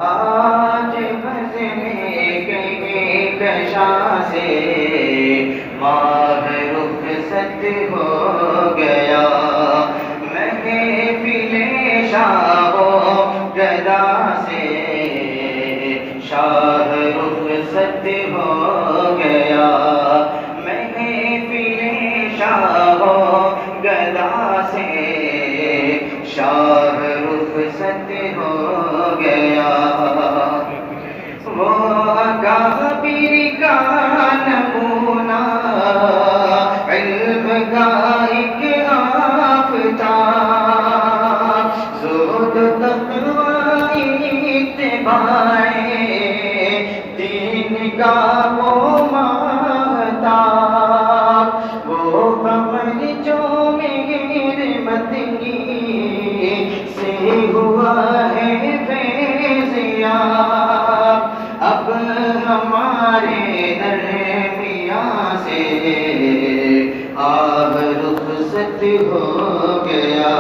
آج بز میں کہیں کشاں سے ماہ رخصت ہو گیا، محفل شاہ و گدا سے شاہ رخصت ہو گیا، محفل شاہ و گدا سے شاہ رخصت ہو گیا۔ وہ اکابر کا نمونہ، علم کا ایک آفتاب، زہد تقوی اتباع دین کا وہ مہتاب، وہ قمر جو میرے مدنی سے ہوا ہے فیضیاب، اب ہمارے درمیان سے آہ رخصت ہو گیا،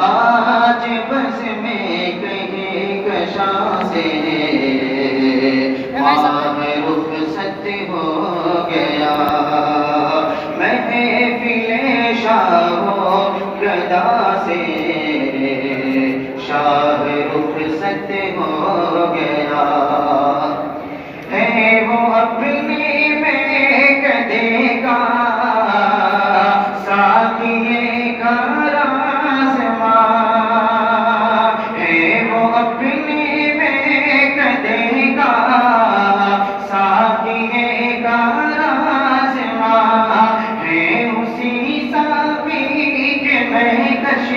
آج بس میں کہیں کشاں سے آہ رخصت ہو گیا، محفل شاہ و گدا سے شاہ رخصت ہو گیا۔ ہے وہ اپنے میں کدے کا ساقیے کا رازماں، ہے وہ اپنے میں کدے کا ساقیے کا رازماں، ہے اسی ساقی کے مہکش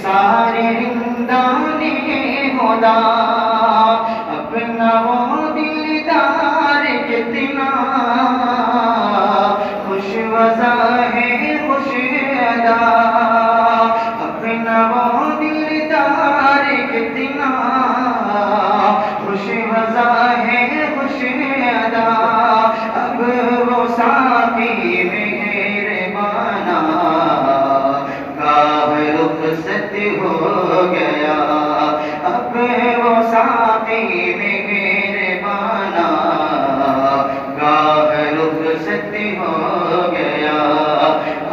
سارے رندان خدا، اپنا وہ دلدار کتنا خوش وضع ہے خوش ادا، اپنا وہ دلدار کتنا خوش وضع ہے خوش ادا، اب وہ ساقی مہربانا گاہ رخصت ہو گیا، اب وہ ساقی مہربانا گاہ رخصت ہو گیا،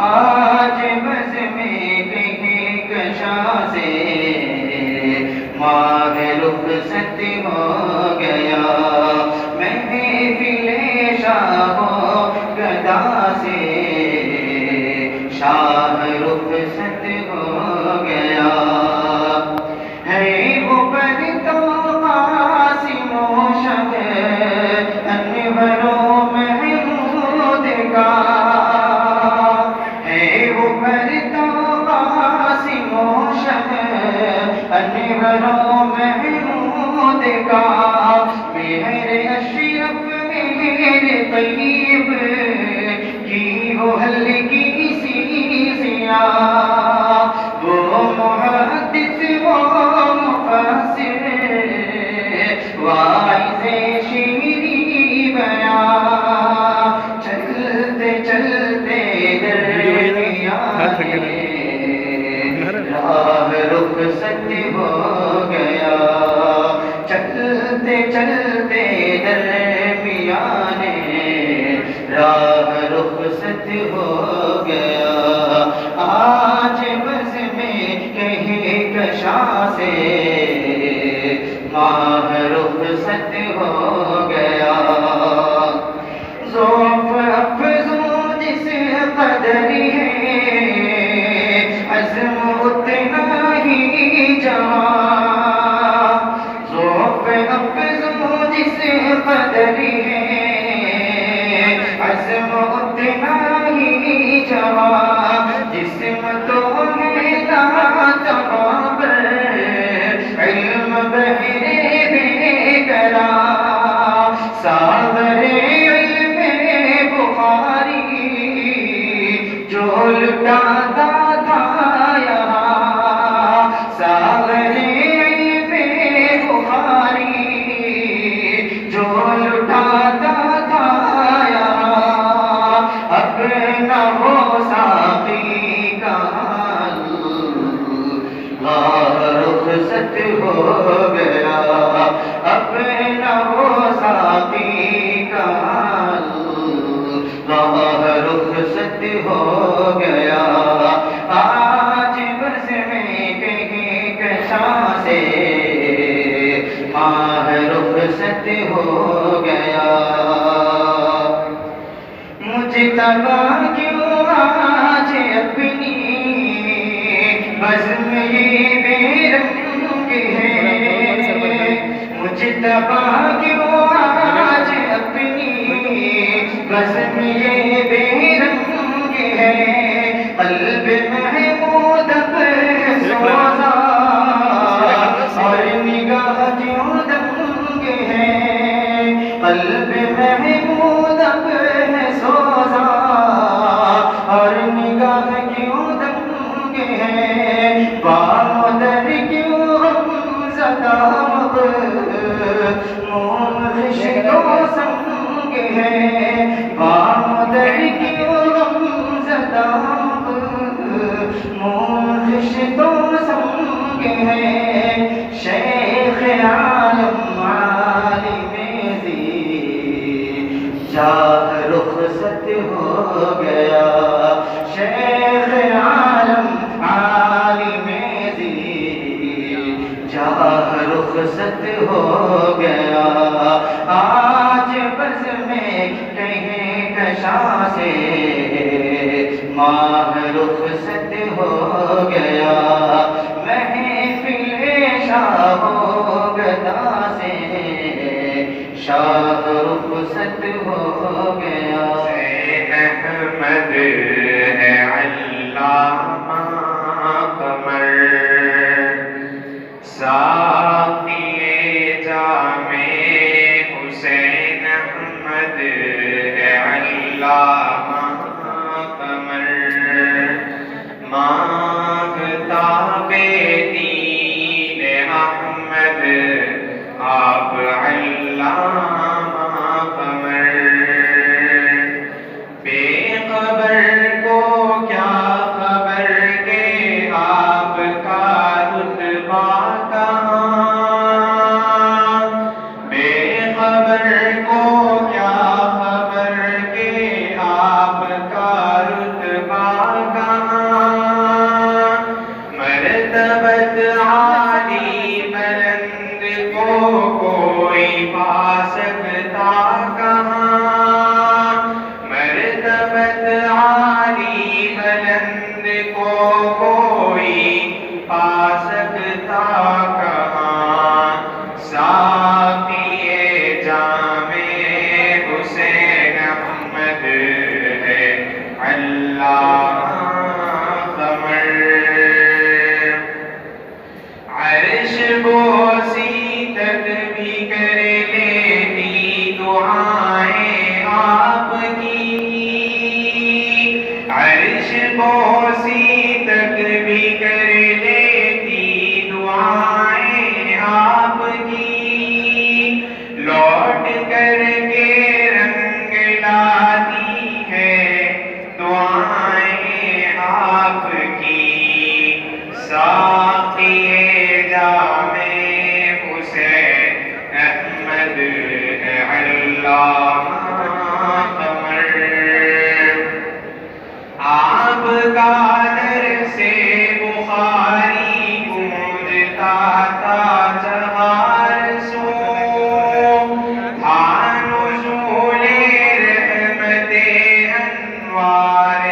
آج بز میں کہیں کشاں سے ماہ رخصت ہو گیا، محفل شاہ و گدا سے شاہ رخصت ہو گیا، ہے وہ پر تو قاسم و شب انور و محمود کا، ہے وہ پر تو قاسم و شب انور و محمود کا، مہر اشرف مہر طیب کی وہ ہلکی سی ضیاء، وہ محدث وہ مفسر واعظ شیریں بیان، چلتے چلتے درمیان راہ رخصت ہو گیا، چلتے چلتے درمیان راہ رخصت ہو گیا، آج بز میں کہیں کشاں سے ماہ رخصت ہو گیا، ذوق افزوں جس قدر ہے عزم اتنا ہی جوان، ذوق افزوں جس قدر ہے عزم اتنا ہی جوان، جسم تو ہے لاتعابر علم بہرے بے قرار، ساغر علم بخاری جو لٹاتا تھا یہاں، ساغر علم بخاری جو لٹاتا تھا یہاں، اپنا وہ ساقی کا حال رخصت ہو گیا، اپنا وہ ساقی کا اللہ رخصت ہو گیا، آج بس میں کہیں کشاں سے ماہ رخصت ہو گیا، مجتبی کیوں آج اپنی بزم یہ بے رنگ ہے، مجتبی کیوں آج اپنی بزم یہ بے رنگ ہے، قلب محمود اب سوزا اور نگاہ کیوں دنگ ہے، قلب محمود اب سوزا اور نگاہ کیوں دنگ ہے، بام در کیوں غم زدہ موم خشک و سنگ ہے، بام در کیوں غم زدہ موم خشک و سنگ ہے، شیخ عالم عالم جاہ رخصت ہو گیا، شیخ عالم عالم جاہ رخصت ہو گیا، آج بز میں کہیں کشاں سے ماہ رخصت ہو گیا، محفل شاہ و گدا سے شاہ رخصت ہو گیا، احمد ہے علامہ قمر، ساقی جام حسین احمد ہے علامہ قمر، مانگتا بے دین احمد آپ علامہ قمر، بے خبر کو کیا خبر کہ آپ کا رتبہ کہاں، بے خبر کو کیا خبر کہ آپ کا رتبہ کہاں، مرتبت عالی بلند کو کوئی پا سکتا کہاں، مرتبت عالی بلند کو کوئی پا سکتا کہاں، ساقی جام حسین احمد ہے علامہ قمر، عرش بوسی تک بھی کر لیتی دعائیں آپ کی، عرش بوسی تک بھی کر لیتی دعائیں آپ کی، لوٹ کر کے رنگ لاتی ہے دعائیں آپ کی، ساقی جام حسین احمد ہے علامہ قمر، آپ کا در سے بخاری گونجتا تھا چہار سو، نزول رحمت انوار